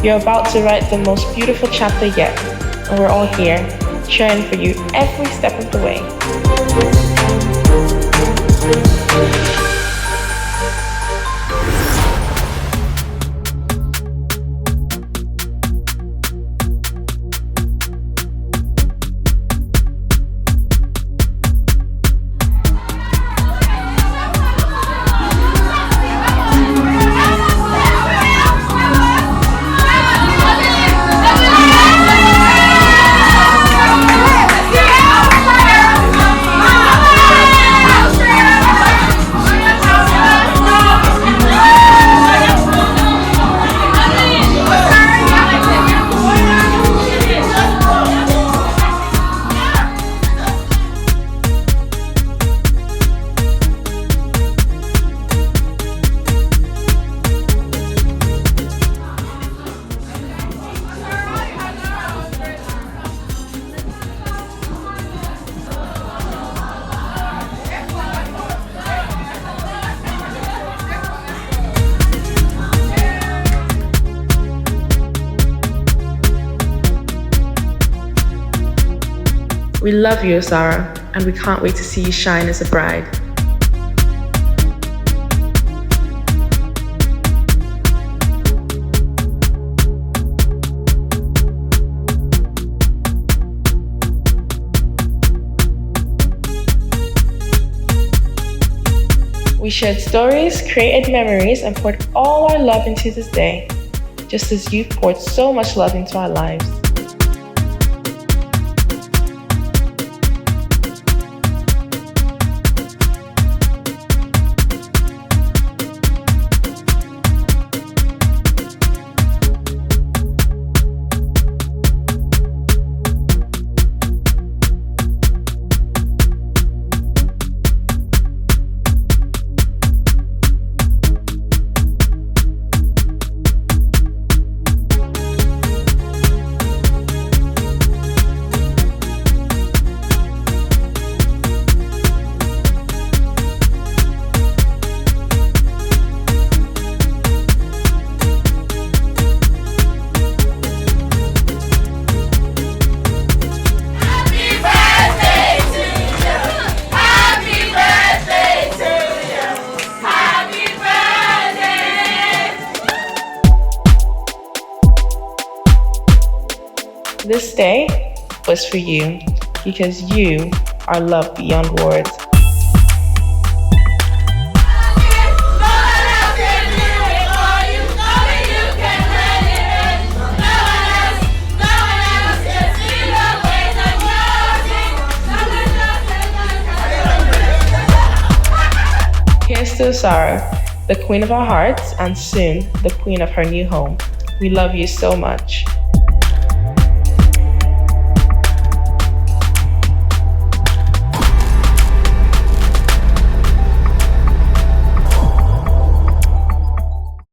You're about to write the most beautiful chapter yet, and we're all here, cheering for you every step of the way. We love you, Osaro, and we can't wait to see you shine as a bride. We shared stories, created memories, and poured all our love into this day, just as you've poured so much love into our lives. This day was for you because you are loved beyond words. Here's to Osaro, the queen of our hearts and soon the queen of her new home. We love you so much.